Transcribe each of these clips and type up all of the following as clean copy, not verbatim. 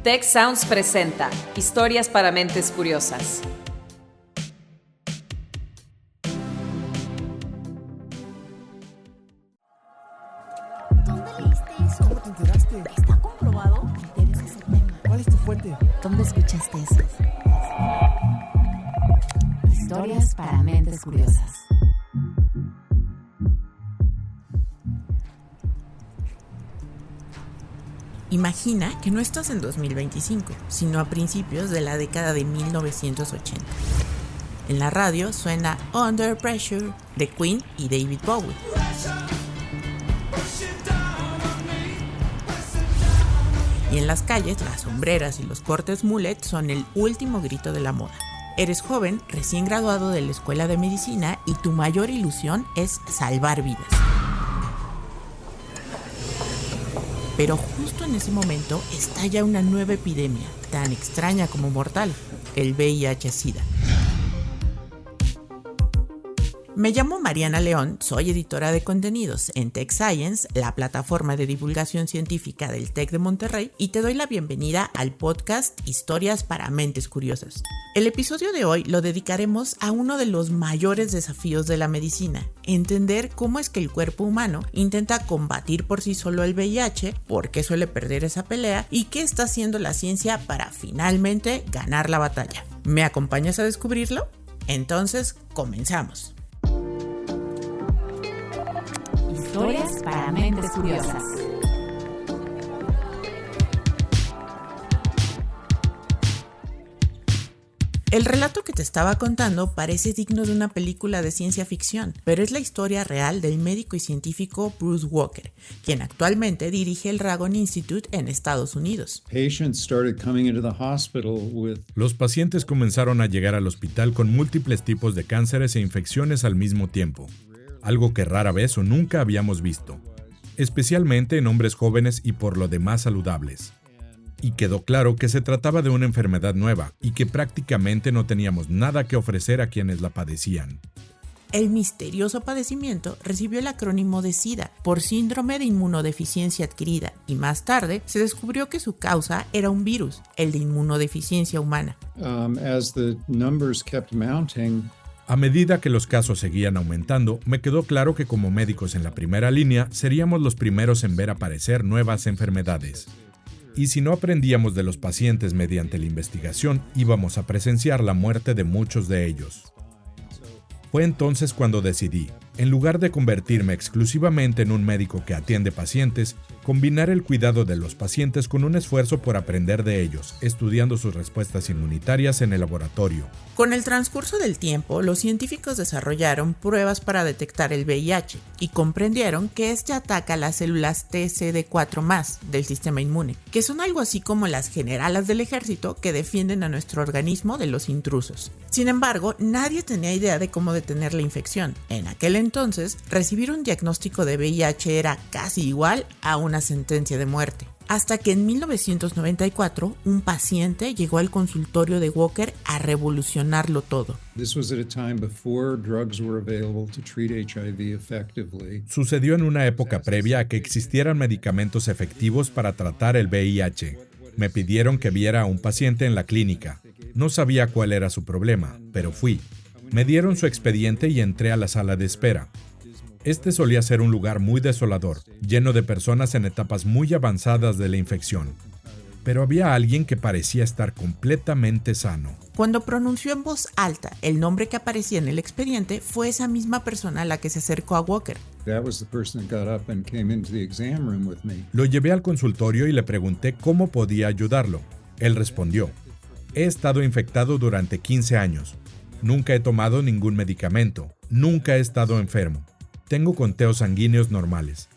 Tech Sounds presenta Historias para Mentes Curiosas. ¿Dónde leíste eso? ¿Cómo te enteraste? ¿Está comprobado? Debe ser tema. ¿Cuál es tu fuente? ¿Dónde escuchaste eso? Historias para Mentes Curiosas. Imagina que no estás en 2025, sino a principios de la década de 1980. En la radio suena Under Pressure de Queen y David Bowie. Y en las calles, las sombreras y los cortes mullet son el último grito de la moda. Eres joven, recién graduado de la escuela de medicina y tu mayor ilusión es salvar vidas. Pero justo en ese momento estalla una nueva epidemia, tan extraña como mortal, el VIH-Sida. Me llamo Mariana León, soy editora de contenidos en Tech Science, la plataforma de divulgación científica del TEC de Monterrey, y te doy la bienvenida al podcast Historias para Mentes Curiosas. El episodio de hoy lo dedicaremos a uno de los mayores desafíos de la medicina, entender cómo es que el cuerpo humano intenta combatir por sí solo el VIH, por qué suele perder esa pelea y qué está haciendo la ciencia para finalmente ganar la batalla. ¿Me acompañas a descubrirlo? Entonces, comenzamos. Historias para Mentes Curiosas. El relato que te estaba contando parece digno de una película de ciencia ficción, pero es la historia real del médico y científico Bruce Walker, quien actualmente dirige el Ragon Institute en Estados Unidos. Los pacientes comenzaron a llegar al hospital con múltiples tipos de cánceres e infecciones al mismo tiempo, algo que rara vez o nunca habíamos visto, especialmente en hombres jóvenes y por lo demás saludables. Y quedó claro que se trataba de una enfermedad nueva y que prácticamente no teníamos nada que ofrecer a quienes la padecían. El misterioso padecimiento recibió el acrónimo de SIDA por síndrome de inmunodeficiencia adquirida y más tarde se descubrió que su causa era un virus, el de inmunodeficiencia humana. A medida que los casos seguían aumentando, me quedó claro que como médicos en la primera línea seríamos los primeros en ver aparecer nuevas enfermedades. Y si no aprendíamos de los pacientes mediante la investigación, íbamos a presenciar la muerte de muchos de ellos. Fue entonces cuando decidí, en lugar de convertirme exclusivamente en un médico que atiende pacientes, combinar el cuidado de los pacientes con un esfuerzo por aprender de ellos, estudiando sus respuestas inmunitarias en el laboratorio. Con el transcurso del tiempo, los científicos desarrollaron pruebas para detectar el VIH y comprendieron que este ataca las células TCD4+, del sistema inmune, que son algo así como las generalas del ejército que defienden a nuestro organismo de los intrusos. Sin embargo, nadie tenía idea de cómo detener la infección. En aquel entonces, recibir un diagnóstico de VIH era casi igual a una sentencia de muerte. Hasta que en 1994, un paciente llegó al consultorio de Walker a revolucionarlo todo. Sucedió en una época previa a que existieran medicamentos efectivos para tratar el VIH. Me pidieron que viera a un paciente en la clínica. No sabía cuál era su problema, pero fui. Me dieron su expediente y entré a la sala de espera. Este solía ser un lugar muy desolador, lleno de personas en etapas muy avanzadas de la infección. Pero había alguien que parecía estar completamente sano. Cuando pronunció en voz alta el nombre que aparecía en el expediente, fue esa misma persona la que se acercó a Walker. Lo llevé al consultorio y le pregunté cómo podía ayudarlo. Él respondió: he estado infectado durante 15 años. Nunca he tomado ningún medicamento. Nunca he estado enfermo. Tengo conteos sanguíneos normales.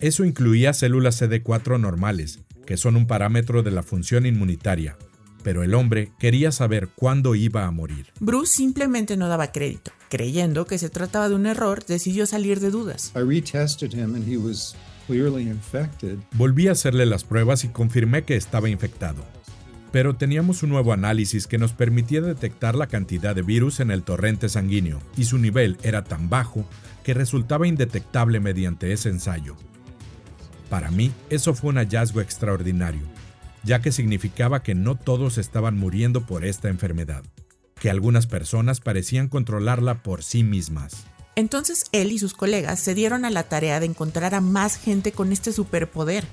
Eso incluía células CD4 normales, que son un parámetro de la función inmunitaria. Pero el hombre quería saber cuándo iba a morir. Bruce simplemente no daba crédito. Creyendo que se trataba de un error, decidió salir de dudas. Volví a hacerle las pruebas y confirmé que estaba infectado. Pero teníamos un nuevo análisis que nos permitía detectar la cantidad de virus en el torrente sanguíneo, y su nivel era tan bajo que resultaba indetectable mediante ese ensayo. Para mí, eso fue un hallazgo extraordinario. ya que significaba que no todos estaban muriendo por esta enfermedad, que algunas personas parecían controlarla por sí mismas. Entonces él y sus colegas se dieron a la tarea de encontrar a más gente con este superpoder.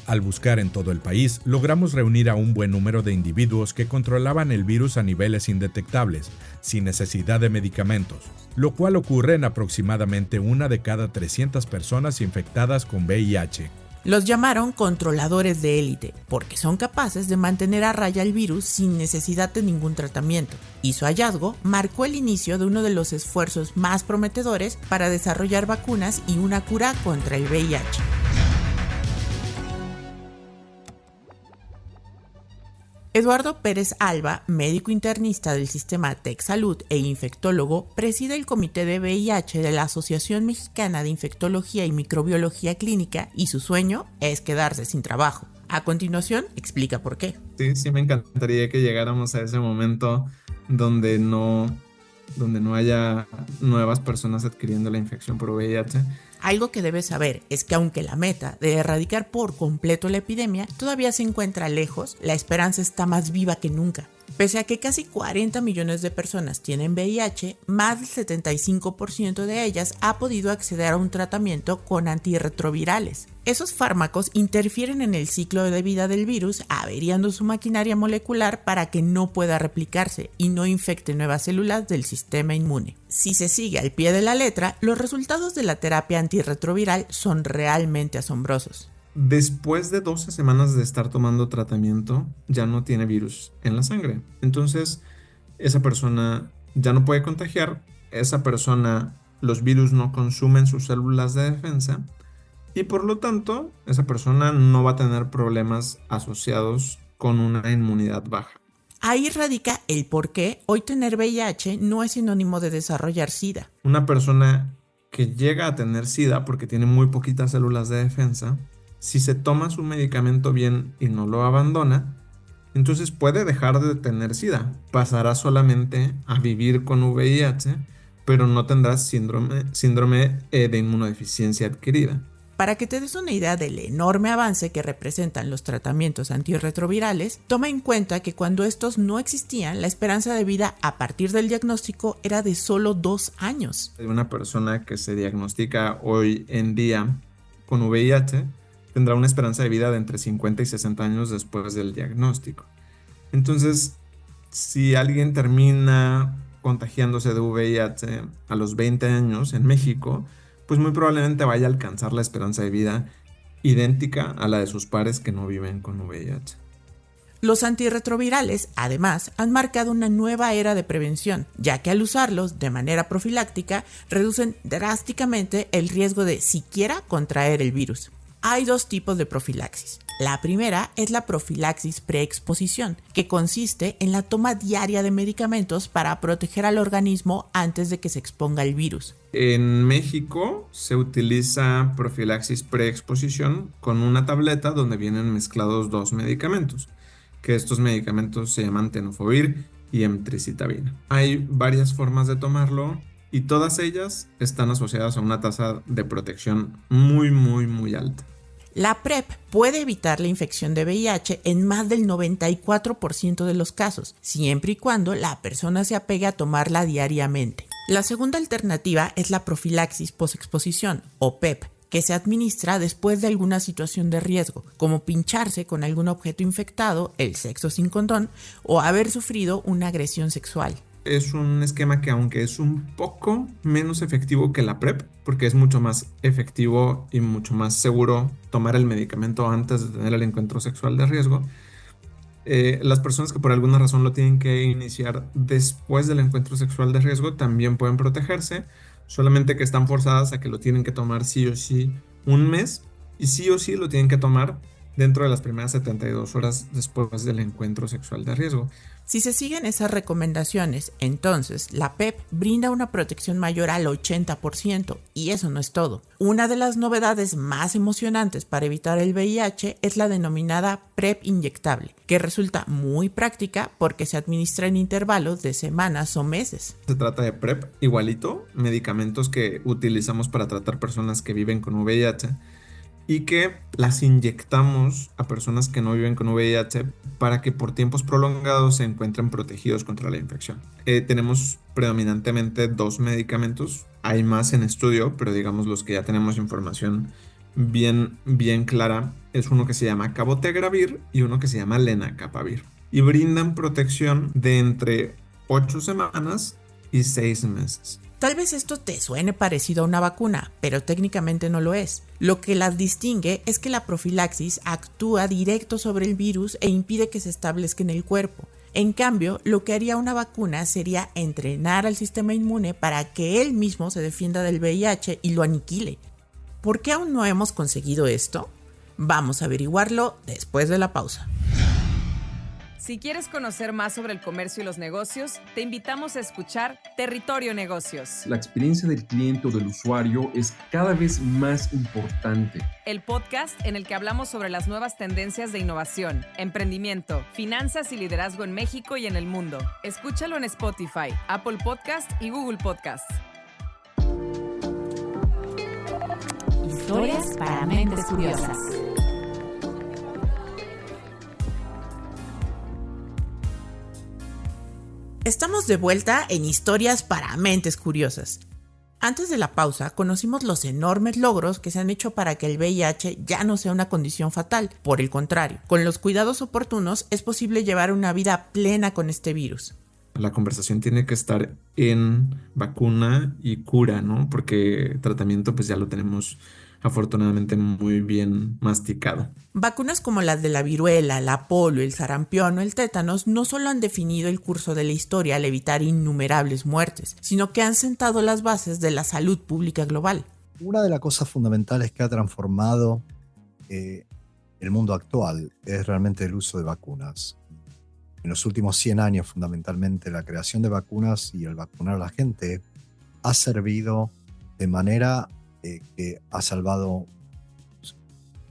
Al buscar en todo el país, logramos reunir a un buen número de individuos que controlaban el virus a niveles indetectables, sin necesidad de medicamentos, lo cual ocurre en aproximadamente 1 de cada 300 personas infectadas con VIH. Los llamaron controladores de élite, porque son capaces de mantener a raya el virus sin necesidad de ningún tratamiento, y su hallazgo marcó el inicio de uno de los esfuerzos más prometedores para desarrollar vacunas y una cura contra el VIH. Eduardo Pérez Alba, médico internista del sistema TecSalud e infectólogo, preside el Comité de VIH de la Asociación Mexicana de Infectología y Microbiología Clínica y su sueño es quedarse sin trabajo. A continuación, explica por qué. Sí, me encantaría que llegáramos a ese momento donde no haya nuevas personas adquiriendo la infección por VIH. Algo que debes saber es que aunque la meta de erradicar por completo la epidemia todavía se encuentra lejos, la esperanza está más viva que nunca. Pese a que casi 40 millones de personas tienen VIH, más del 75% de ellas ha podido acceder a un tratamiento con antirretrovirales. Esos fármacos interfieren en el ciclo de vida del virus, averiando su maquinaria molecular para que no pueda replicarse y no infecte nuevas células del sistema inmune. Si se sigue al pie de la letra, los resultados de la terapia antirretroviral son realmente asombrosos. Después de 12 semanas de estar tomando tratamiento, ya no tiene virus en la sangre. Entonces, esa persona ya no puede contagiar, los virus no consumen sus células de defensa y por lo tanto, esa persona no va a tener problemas asociados con una inmunidad baja. Ahí radica el por qué hoy tener VIH no es sinónimo de desarrollar SIDA. Una persona que llega a tener SIDA porque tiene muy poquitas células de defensa, si se toma su medicamento bien y no lo abandona, entonces puede dejar de tener SIDA. Pasará solamente a vivir con VIH, pero no tendrá síndrome de inmunodeficiencia adquirida. Para que te des una idea del enorme avance que representan los tratamientos antirretrovirales, toma en cuenta que cuando estos no existían, la esperanza de vida a partir del diagnóstico era de solo 2 años. Una persona que se diagnostica hoy en día con VIH tendrá una esperanza de vida de entre 50 y 60 años después del diagnóstico. Entonces, si alguien termina contagiándose de VIH a los 20 años en México, pues muy probablemente vaya a alcanzar la esperanza de vida idéntica a la de sus pares que no viven con VIH. Los antirretrovirales, además, han marcado una nueva era de prevención, ya que al usarlos de manera profiláctica reducen drásticamente el riesgo de siquiera contraer el virus. Hay 2 tipos de profilaxis. La primera es la profilaxis preexposición, que consiste en la toma diaria de medicamentos para proteger al organismo antes de que se exponga el virus. En México se utiliza profilaxis preexposición con una tableta donde vienen mezclados 2 medicamentos, que estos medicamentos se llaman tenofovir y emtricitabina. Hay varias formas de tomarlo y todas ellas están asociadas a una tasa de protección muy alta. La PrEP puede evitar la infección de VIH en más del 94% de los casos, siempre y cuando la persona se apegue a tomarla diariamente. La segunda alternativa es la profilaxis posexposición, o PEP, que se administra después de alguna situación de riesgo, como pincharse con algún objeto infectado, el sexo sin condón, o haber sufrido una agresión sexual. Es un esquema que, aunque es un poco menos efectivo que la PrEP, porque es mucho más efectivo y mucho más seguro tomar el medicamento antes de tener el encuentro sexual de riesgo, las personas que por alguna razón lo tienen que iniciar después del encuentro sexual de riesgo también pueden protegerse, solamente que están forzadas a que lo tienen que tomar sí o sí un mes y sí o sí lo tienen que tomar dentro de las primeras 72 horas después del encuentro sexual de riesgo. Si se siguen esas recomendaciones, entonces la PEP brinda una protección mayor al 80%, y eso no es todo. Una de las novedades más emocionantes para evitar el VIH es la denominada PrEP inyectable, que resulta muy práctica porque se administra en intervalos de semanas o meses. Se trata de PrEP igualito, medicamentos que utilizamos para tratar personas que viven con VIH, y que las inyectamos a personas que no viven con VIH para que por tiempos prolongados se encuentren protegidos contra la infección. Tenemos predominantemente 2 medicamentos, hay más en estudio, pero digamos los que ya tenemos información bien clara es uno que se llama cabotegravir y uno que se llama lenacapavir, y brindan protección de entre 8 semanas y 6 meses. Tal vez esto te suene parecido a una vacuna, pero técnicamente no lo es. Lo que las distingue es que la profilaxis actúa directo sobre el virus e impide que se establezca en el cuerpo. En cambio, lo que haría una vacuna sería entrenar al sistema inmune para que él mismo se defienda del VIH y lo aniquile. ¿Por qué aún no hemos conseguido esto? Vamos a averiguarlo después de la pausa. Si quieres conocer más sobre el comercio y los negocios, te invitamos a escuchar Territorio Negocios, La experiencia del cliente o del usuario es cada vez más importante. el podcast en el que hablamos sobre las nuevas tendencias de innovación, emprendimiento, finanzas y liderazgo en México y en el mundo. Escúchalo en Spotify, Apple Podcast y Google Podcast. Historias para mentes curiosas. Estamos de vuelta en Historias para Mentes Curiosas. Antes de la pausa, conocimos los enormes logros que se han hecho para que el VIH ya no sea una condición fatal. Por el contrario, con los cuidados oportunos es posible llevar una vida plena con este virus. La conversación tiene que estar en vacuna y cura, ¿no? Porque tratamiento pues ya lo tenemos afortunadamente muy bien masticado. Vacunas como las de la viruela, la polio, el sarampión o el tétanos no solo han definido el curso de la historia al evitar innumerables muertes, sino que han sentado las bases de la salud pública global. Una de las cosas fundamentales que ha transformado el mundo actual es realmente el uso de vacunas. En los últimos 100 años, fundamentalmente, la creación de vacunas y el vacunar a la gente ha servido de manera que ha salvado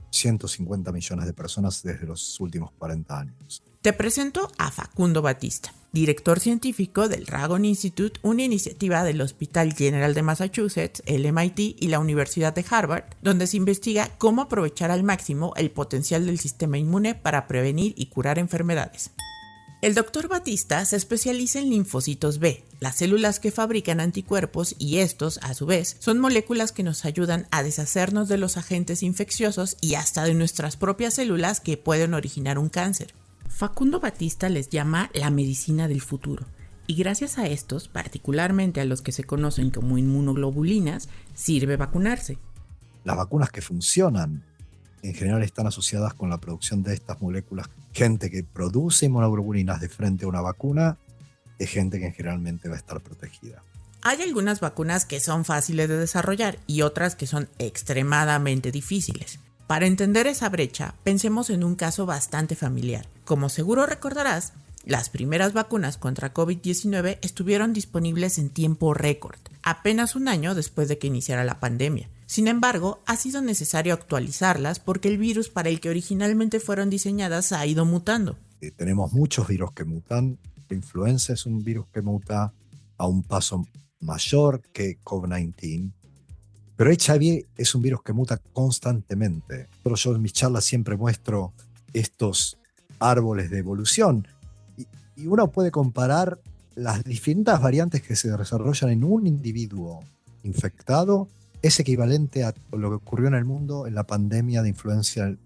150 millones de personas desde los últimos 40 años. Te presento a Facundo Batista, director científico del Ragon Institute, una iniciativa del Hospital General de Massachusetts, el MIT y la Universidad de Harvard, donde se investiga cómo aprovechar al máximo el potencial del sistema inmune para prevenir y curar enfermedades. El Dr. Batista se especializa en linfocitos B, las células que fabrican anticuerpos, y estos, a su vez, son moléculas que nos ayudan a deshacernos de los agentes infecciosos y hasta de nuestras propias células que pueden originar un cáncer. Facundo Batista les llama la medicina del futuro, y gracias a estos, particularmente a los que se conocen como inmunoglobulinas, sirve vacunarse. Las vacunas que funcionan en general están asociadas con la producción de estas moléculas. Gente que produce inmunoglobulinas de frente a una vacuna es gente que generalmente va a estar protegida. Hay algunas vacunas que son fáciles de desarrollar y otras que son extremadamente difíciles. Para entender esa brecha, pensemos en un caso bastante familiar. Como seguro recordarás, las primeras vacunas contra COVID-19 estuvieron disponibles en tiempo récord, apenas un año después de que iniciara la pandemia. Sin embargo, ha sido necesario actualizarlas porque el virus para el que originalmente fueron diseñadas ha ido mutando. Tenemos muchos virus que mutan. La influenza es un virus que muta a un paso mayor que COVID-19. Pero HIV es un virus que muta constantemente. Pero yo en mis charlas siempre muestro estos árboles de evolución. Y uno puede comparar las distintas variantes que se desarrollan en un individuo infectado. Es equivalente a lo que ocurrió en el mundo en la pandemia de influenza en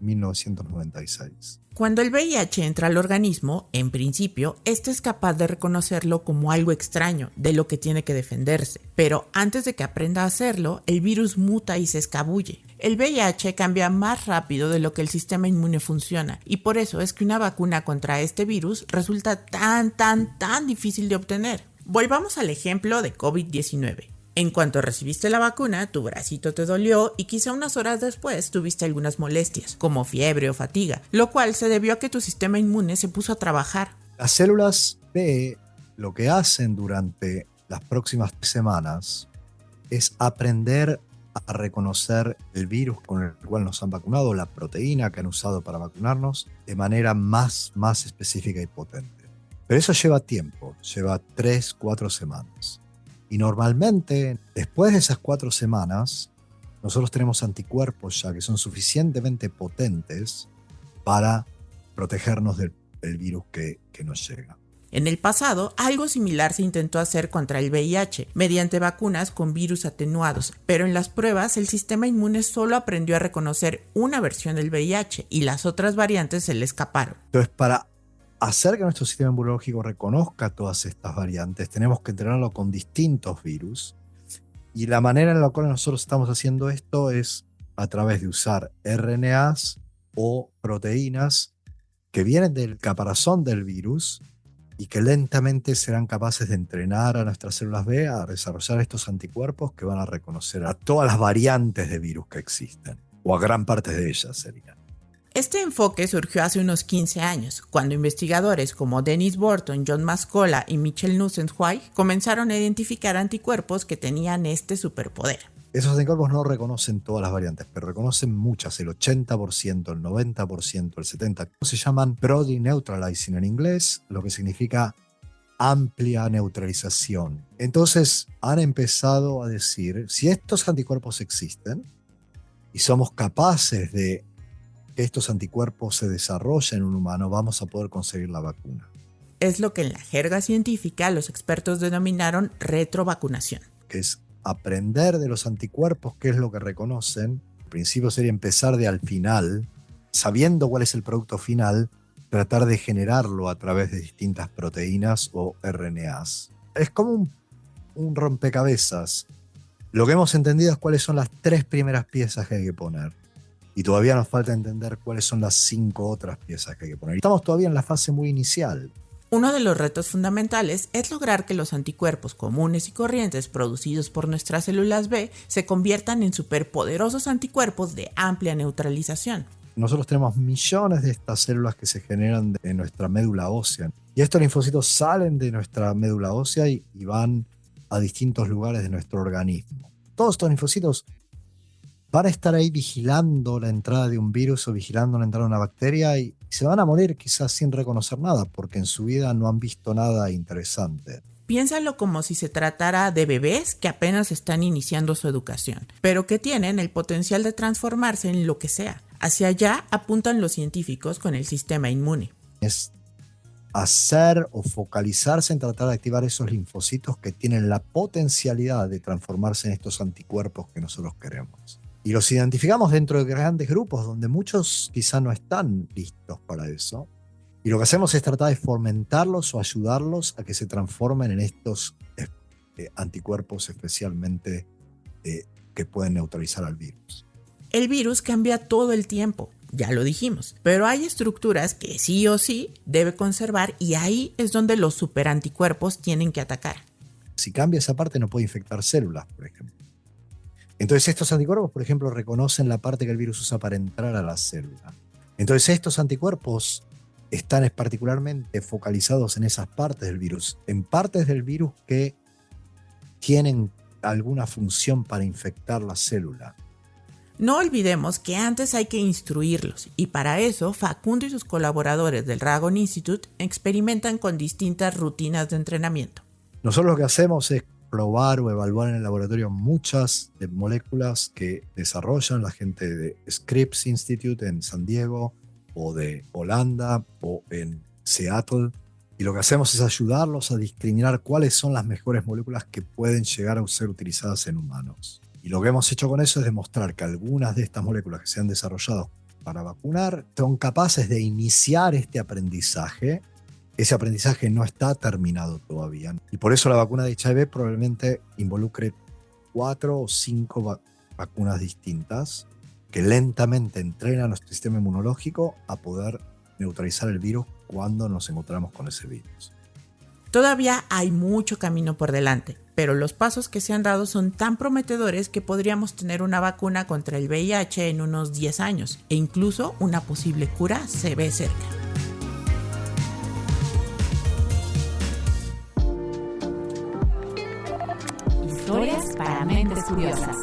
1996. Cuando el VIH entra al organismo, en principio, este es capaz de reconocerlo como algo extraño, de lo que tiene que defenderse. Pero antes de que aprenda a hacerlo, el virus muta y se escabulle. El VIH cambia más rápido de lo que el sistema inmune funciona, y por eso es que una vacuna contra este virus resulta tan difícil de obtener. Volvamos al ejemplo de COVID-19. En cuanto recibiste la vacuna, tu bracito te dolió y quizá unas horas después tuviste algunas molestias, como fiebre o fatiga, lo cual se debió a que tu sistema inmune se puso a trabajar. Las células B lo que hacen durante las próximas semanas es aprender a reconocer el virus con el cual nos han vacunado, la proteína que han usado para vacunarnos, de manera más específica y potente. Pero eso lleva tiempo, lleva 3-4 semanas. Y normalmente, después de esas 4 semanas, nosotros tenemos anticuerpos ya que son suficientemente potentes para protegernos del virus que nos llega. En el pasado, algo similar se intentó hacer contra el VIH, mediante vacunas con virus atenuados, pero en las pruebas el sistema inmune solo aprendió a reconocer una versión del VIH y las otras variantes se le escaparon. Entonces, para hacer que nuestro sistema inmunológico reconozca todas estas variantes, tenemos que entrenarlo con distintos virus, y la manera en la cual nosotros estamos haciendo esto es a través de usar RNAs o proteínas que vienen del caparazón del virus y que lentamente serán capaces de entrenar a nuestras células B a desarrollar estos anticuerpos que van a reconocer a todas las variantes de virus que existen, o a gran parte de ellas serían. Este enfoque surgió hace unos 15 años, cuando investigadores como Dennis Burton, John Mascola y Michel Nussenzweig comenzaron a identificar anticuerpos que tenían este superpoder. Esos anticuerpos no reconocen todas las variantes, pero reconocen muchas, el 80%, el 90%, el 70%. Se llaman broadly neutralizing en inglés, lo que significa amplia neutralización. Entonces han empezado a decir, si estos anticuerpos existen y somos capaces de que estos anticuerpos se desarrollen en un humano, vamos a poder conseguir la vacuna. Es lo que en la jerga científica los expertos denominaron retrovacunación. Que es aprender de los anticuerpos qué es lo que reconocen. El principio sería empezar de al final, sabiendo cuál es el producto final, tratar de generarlo a través de distintas proteínas o RNAs. Es como un rompecabezas. Lo que hemos entendido es cuáles son las 3 primeras piezas que hay que poner. Y todavía nos falta entender cuáles son las 5 otras piezas que hay que poner. Estamos todavía en la fase muy inicial. Uno de los retos fundamentales es lograr que los anticuerpos comunes y corrientes producidos por nuestras células B se conviertan en superpoderosos anticuerpos de amplia neutralización. Nosotros tenemos millones de estas células que se generan en nuestra médula ósea. Y estos linfocitos salen de nuestra médula ósea y van a distintos lugares de nuestro organismo. Todos estos linfocitos van a estar ahí vigilando la entrada de un virus o vigilando la entrada de una bacteria y se van a morir quizás sin reconocer nada porque en su vida no han visto nada interesante. Piénsalo como si se tratara de bebés que apenas están iniciando su educación, pero que tienen el potencial de transformarse en lo que sea. Hacia allá apuntan los científicos con el sistema inmune. Es hacer o focalizarse en tratar de activar esos linfocitos que tienen la potencialidad de transformarse en estos anticuerpos que nosotros queremos. Y los identificamos dentro de grandes grupos donde muchos quizá no están listos para eso. Y lo que hacemos es tratar de fomentarlos o ayudarlos a que se transformen en estos anticuerpos especialmente que pueden neutralizar al virus. El virus cambia todo el tiempo, ya lo dijimos, pero hay estructuras que sí o sí debe conservar y ahí es donde los superanticuerpos tienen que atacar. Si cambia esa parte no puede infectar células, por ejemplo. Entonces estos anticuerpos, por ejemplo, reconocen la parte que el virus usa para entrar a la célula. Entonces estos anticuerpos están particularmente focalizados en esas partes del virus, en partes del virus que tienen alguna función para infectar la célula. No olvidemos que antes hay que instruirlos y para eso Facundo y sus colaboradores del Ragon Institute experimentan con distintas rutinas de entrenamiento. Nosotros lo que hacemos es probar o evaluar en el laboratorio muchas de moléculas que desarrollan la gente de Scripps Institute en San Diego o de Holanda o en Seattle. Y lo que hacemos es ayudarlos a discriminar cuáles son las mejores moléculas que pueden llegar a ser utilizadas en humanos. Y lo que hemos hecho con eso es demostrar que algunas de estas moléculas que se han desarrollado para vacunar son capaces de iniciar este aprendizaje. Ese aprendizaje no está terminado todavía. Y por eso la vacuna de HIV probablemente involucre 4 o 5 vacunas distintas que lentamente entrenan a nuestro sistema inmunológico a poder neutralizar el virus cuando nos encontramos con ese virus. Todavía hay mucho camino por delante, pero los pasos que se han dado son tan prometedores que podríamos tener una vacuna contra el VIH en unos 10 años e incluso una posible cura se ve cerca. Historias para mentes curiosas.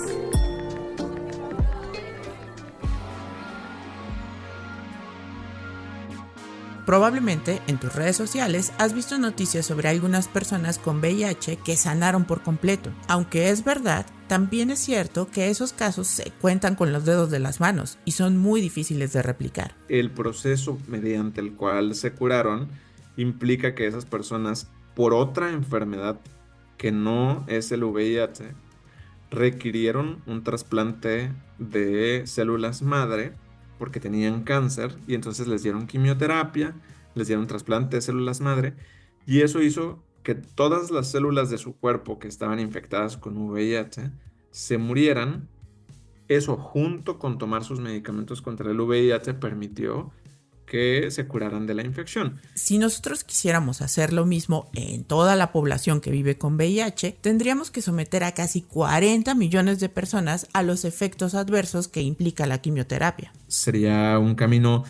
Probablemente en tus redes sociales has visto noticias sobre algunas personas con VIH que sanaron por completo. Aunque es verdad, también es cierto que esos casos se cuentan con los dedos de las manos y son muy difíciles de replicar. El proceso mediante el cual se curaron implica que esas personas, por otra enfermedad que no es el VIH, requirieron un trasplante de células madre porque tenían cáncer y entonces les dieron quimioterapia, les dieron trasplante de células madre y eso hizo que todas las células de su cuerpo que estaban infectadas con VIH se murieran. Eso, junto con tomar sus medicamentos contra el VIH, permitió que se curaran de la infección. Si nosotros quisiéramos hacer lo mismo en toda la población que vive con VIH, tendríamos que someter a casi 40 millones de personas a los efectos adversos que implica la quimioterapia. Sería un camino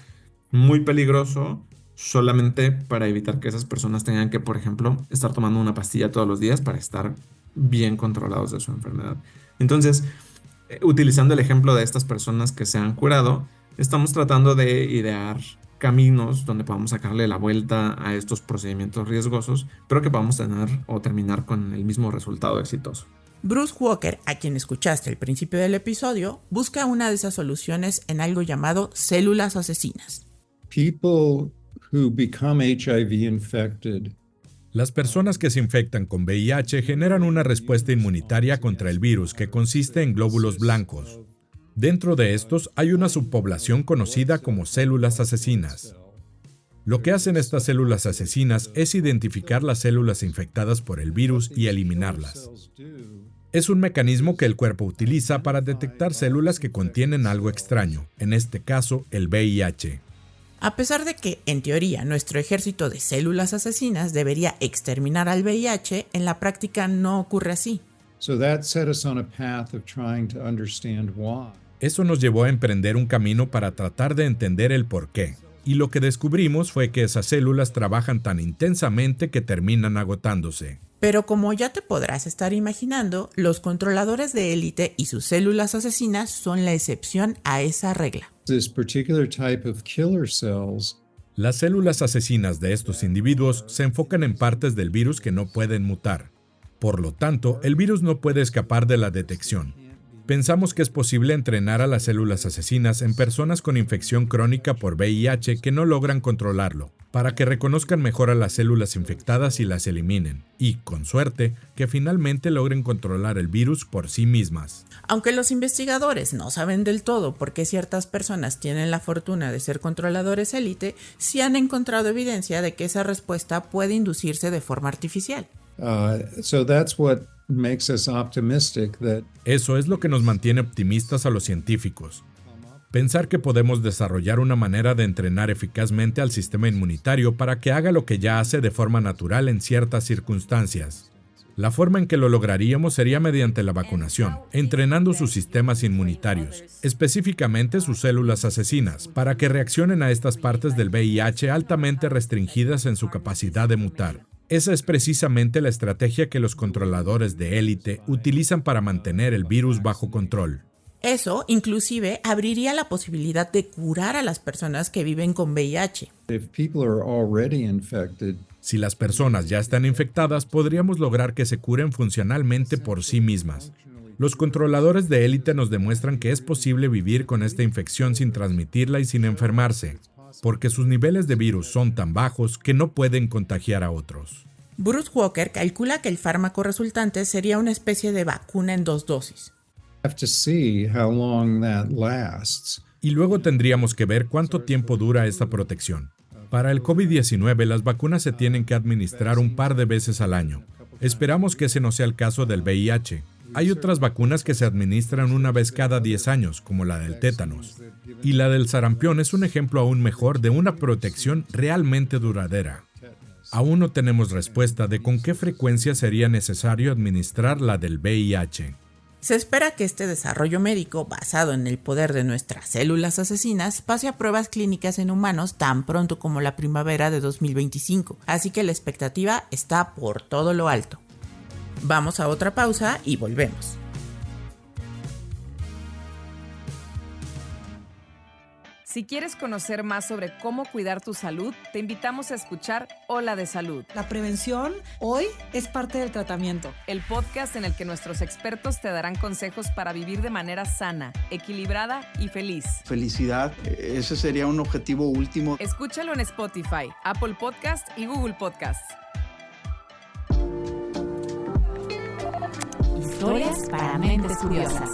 muy peligroso solamente para evitar que esas personas tengan que, por ejemplo, estar tomando una pastilla todos los días para estar bien controlados de su enfermedad. Entonces, utilizando el ejemplo de estas personas que se han curado, estamos tratando de idear caminos donde podamos sacarle la vuelta a estos procedimientos riesgosos, pero que podamos tener o terminar con el mismo resultado exitoso. Bruce Walker, a quien escuchaste al principio del episodio, busca una de esas soluciones en algo llamado células asesinas. People who become HIV infected. Las personas que se infectan con VIH generan una respuesta inmunitaria contra el virus que consiste en glóbulos blancos. Dentro de estos hay una subpoblación conocida como células asesinas. Lo que hacen estas células asesinas es identificar las células infectadas por el virus y eliminarlas. Es un mecanismo que el cuerpo utiliza para detectar células que contienen algo extraño, en este caso el VIH. A pesar de que, en teoría, nuestro ejército de células asesinas debería exterminar al VIH, en la práctica no ocurre así. So that set us on a path of trying to understand why. Eso nos llevó a emprender un camino para tratar de entender el porqué. Y lo que descubrimos fue que esas células trabajan tan intensamente que terminan agotándose. Pero como ya te podrás estar imaginando, los controladores de élite y sus células asesinas son la excepción a esa regla. This particular type of killer cells. Las células asesinas de estos individuos se enfocan en partes del virus que no pueden mutar. Por lo tanto, el virus no puede escapar de la detección. Pensamos que es posible entrenar a las células asesinas en personas con infección crónica por VIH que no logran controlarlo, para que reconozcan mejor a las células infectadas y las eliminen, y, con suerte, que finalmente logren controlar el virus por sí mismas. Aunque los investigadores no saben del todo por qué ciertas personas tienen la fortuna de ser controladores élite, sí han encontrado evidencia de que esa respuesta puede inducirse de forma artificial. So that's what makes us optimistic that. Eso es lo que nos mantiene optimistas a los científicos. Pensar que podemos desarrollar una manera de entrenar eficazmente al sistema inmunitario para que haga lo que ya hace de forma natural en ciertas circunstancias. La forma en que lo lograríamos sería mediante la vacunación, entrenando sus sistemas inmunitarios, específicamente sus células asesinas, para que reaccionen a estas partes del VIH altamente restringidas en su capacidad de mutar. Esa es precisamente la estrategia que los controladores de élite utilizan para mantener el virus bajo control. Eso, inclusive, abriría la posibilidad de curar a las personas que viven con VIH. If people are already infected. Si las personas ya están infectadas, podríamos lograr que se curen funcionalmente por sí mismas. Los controladores de élite nos demuestran que es posible vivir con esta infección sin transmitirla y sin enfermarse, porque sus niveles de virus son tan bajos que no pueden contagiar a otros. Bruce Walker calcula que el fármaco resultante sería una especie de vacuna en 2 dosis. Have to see how long that lasts. Y luego tendríamos que ver cuánto tiempo dura esta protección. Para el COVID-19, las vacunas se tienen que administrar un par de veces al año. Esperamos que ese no sea el caso del VIH. Hay otras vacunas que se administran una vez cada 10 años, como la del tétanos. Y la del sarampión es un ejemplo aún mejor de una protección realmente duradera. Aún no tenemos respuesta de con qué frecuencia sería necesario administrar la del VIH. Se espera que este desarrollo médico, basado en el poder de nuestras células asesinas, pase a pruebas clínicas en humanos tan pronto como la primavera de 2025, así que la expectativa está por todo lo alto. Vamos a otra pausa y volvemos. Si quieres conocer más sobre cómo cuidar tu salud, te invitamos a escuchar Hola de Salud. La prevención hoy es parte del tratamiento. El podcast en el que nuestros expertos te darán consejos para vivir de manera sana, equilibrada y feliz. Felicidad, ese sería un objetivo último. Escúchalo en Spotify, Apple Podcast y Google Podcast. Historias para mentes curiosas.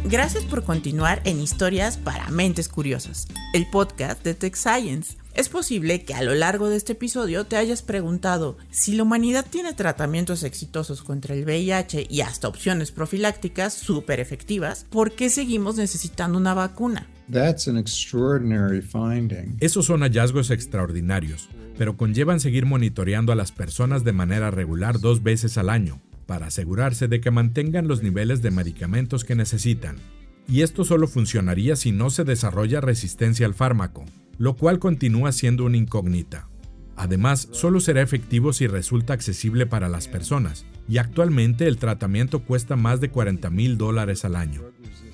Gracias por continuar en Historias para Mentes Curiosas, el podcast de Tech Science. Es posible que a lo largo de este episodio te hayas preguntado si la humanidad tiene tratamientos exitosos contra el VIH y hasta opciones profilácticas súper efectivas, ¿por qué seguimos necesitando una vacuna? That's an extraordinary finding. Esos son hallazgos extraordinarios, pero conllevan seguir monitoreando a las personas de manera regular 2 veces al año, para asegurarse de que mantengan los niveles de medicamentos que necesitan. Y esto solo funcionaría si no se desarrolla resistencia al fármaco, lo cual continúa siendo una incógnita. Además, solo será efectivo si resulta accesible para las personas, y actualmente el tratamiento cuesta más de $40,000 al año.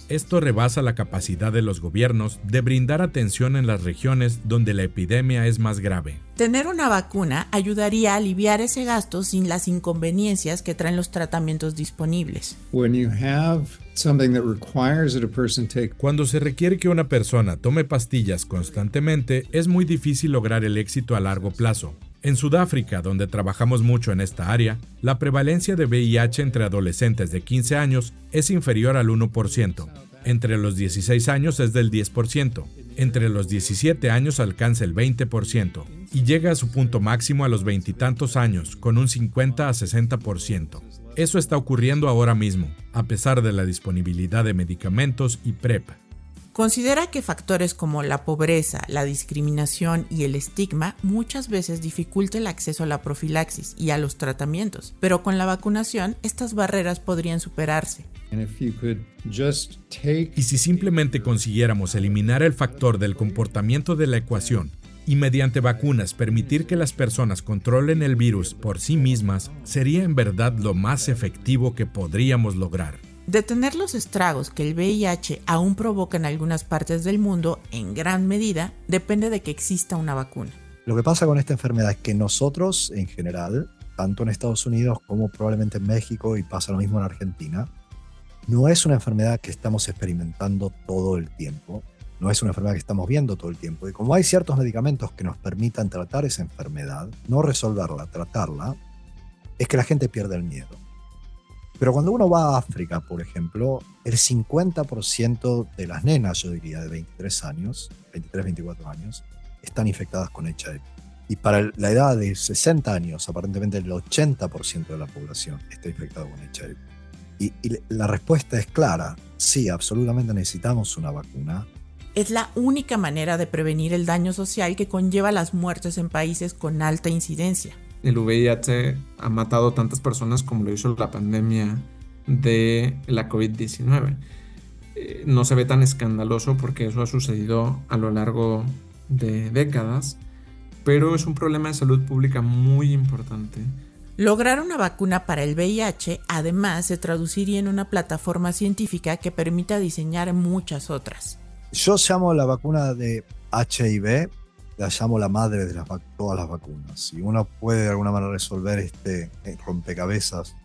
Esto rebasa la capacidad de los gobiernos de brindar atención en las regiones donde la epidemia es más grave. Tener una vacuna ayudaría a aliviar ese gasto sin las inconveniencias que traen los tratamientos disponibles. When you have something that requires that a person take. Cuando se requiere que una persona tome pastillas constantemente, es muy difícil lograr el éxito a largo plazo. En Sudáfrica, donde trabajamos mucho en esta área, la prevalencia de VIH entre adolescentes de 15 años es inferior al 1%. Entre los 16 años es del 10%. Entre los 17 años alcanza el 20% y llega a su punto máximo a los 20 y tantos años, con un 50 a 60%. Eso está ocurriendo ahora mismo, a pesar de la disponibilidad de medicamentos y PrEP. Considera que factores como la pobreza, la discriminación y el estigma muchas veces dificultan el acceso a la profilaxis y a los tratamientos, pero con la vacunación estas barreras podrían superarse. Y si simplemente consiguiéramos eliminar el factor del comportamiento de la ecuación y mediante vacunas permitir que las personas controlen el virus por sí mismas, sería en verdad lo más efectivo que podríamos lograr. Detener los estragos que el VIH aún provoca en algunas partes del mundo, en gran medida, depende de que exista una vacuna. Lo que pasa con esta enfermedad es que nosotros, en general, tanto en Estados Unidos como probablemente en México, y pasa lo mismo en Argentina, no es una enfermedad que estamos experimentando todo el tiempo, no es una enfermedad que estamos viendo todo el tiempo. Y como hay ciertos medicamentos que nos permitan tratar esa enfermedad, no resolverla, tratarla, es que la gente pierde el miedo. Pero cuando uno va a África, por ejemplo, el 50% de las nenas, yo diría, de 23 años, 23, 24 años, están infectadas con HIV. Y para la edad de 60 años, aparentemente el 80% de la población está infectada con HIV. Y la respuesta es clara, sí, absolutamente necesitamos una vacuna. Es la única manera de prevenir el daño social que conlleva las muertes en países con alta incidencia. El VIH ha matado tantas personas como lo hizo la pandemia de la COVID-19. No se ve tan escandaloso porque eso ha sucedido a lo largo de décadas, pero es un problema de salud pública muy importante. Lograr una vacuna para el VIH además se traduciría en una plataforma científica que permita diseñar muchas otras. Yo llamo la vacuna de HIV, la llamo la madre de todas las vacunas. Si uno puede de alguna manera resolver este rompecabezas,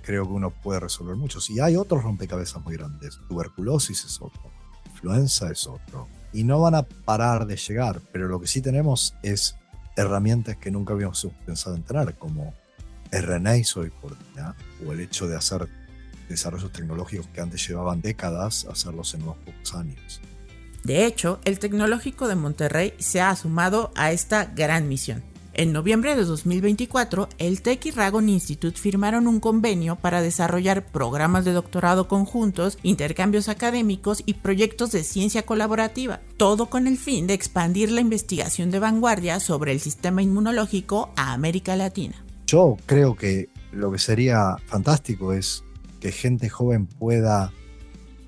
creo que uno puede resolver muchos. Y hay otros rompecabezas muy grandes. Tuberculosis es otro, influenza es otro. Y no van a parar de llegar, pero lo que sí tenemos es herramientas que nunca habíamos pensado en tener, como RNAs hoy por día, o el hecho de hacer desarrollos tecnológicos que antes llevaban décadas, hacerlos en unos pocos años. De hecho, el Tecnológico de Monterrey se ha sumado a esta gran misión. En noviembre de 2024, el Tech y Ragon Institute firmaron un convenio para desarrollar programas de doctorado conjuntos, intercambios académicos y proyectos de ciencia colaborativa, todo con el fin de expandir la investigación de vanguardia sobre el sistema inmunológico a América Latina. Yo creo que lo que sería fantástico es que gente joven pueda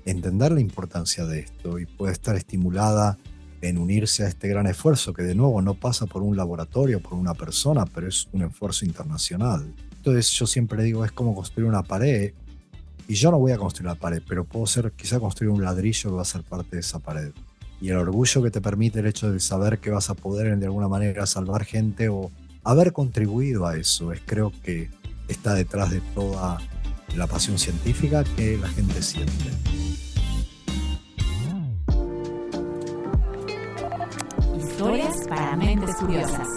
entender la importancia de esto y pueda estar estimulada en unirse a este gran esfuerzo que de nuevo no pasa por un laboratorio, por una persona, pero es un esfuerzo internacional. esto es, yo siempre digo, es como construir una pared. Y yo no voy a construir la pared, pero puedo quizá construir un ladrillo que va a ser parte de esa pared. Y el orgullo que te permite el hecho de saber que vas a poder de alguna manera salvar gente o haber contribuido a eso, creo que está detrás de toda la pasión científica que la gente siente. Historias para mentes curiosas.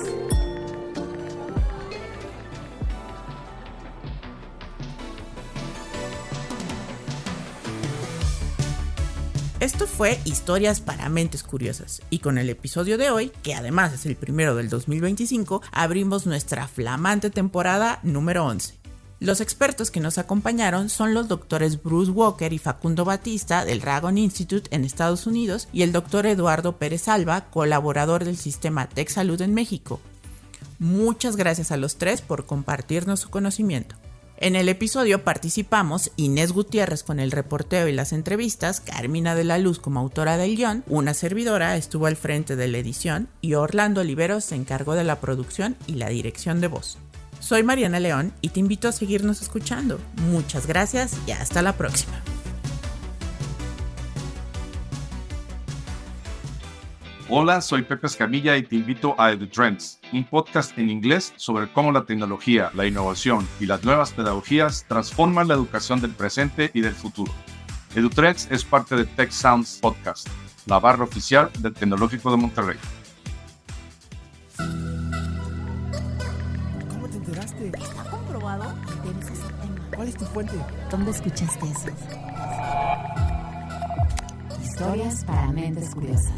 Esto fue Historias para Mentes Curiosas, y con el episodio de hoy, que además es el primero del 2025, abrimos nuestra flamante temporada número 11. Los expertos que nos acompañaron son los doctores Bruce Walker y Facundo Batista del Ragon Institute en Estados Unidos y el doctor Eduardo Pérez Alba, colaborador del sistema TechSalud en México. Muchas gracias a los tres por compartirnos su conocimiento. En el episodio participamos Inés Gutiérrez con el reporteo y las entrevistas, Carmina de la Luz como autora del guión, una servidora estuvo al frente de la edición y Orlando Oliveros se encargó de la producción y la dirección de voz. Soy Mariana León y te invito a seguirnos escuchando. Muchas gracias y hasta la próxima. Hola, soy Pepe Escamilla y te invito a EduTrends, un podcast en inglés sobre cómo la tecnología, la innovación y las nuevas pedagogías transforman la educación del presente y del futuro. EduTrends es parte de Tech Sounds Podcast, la barra oficial del Tecnológico de Monterrey. ¿Cómo te enteraste? ¿Está comprobado? Debes ese tema. ¿Cuál es tu fuente? ¿Dónde escuchaste eso? Historias para mentes curiosas.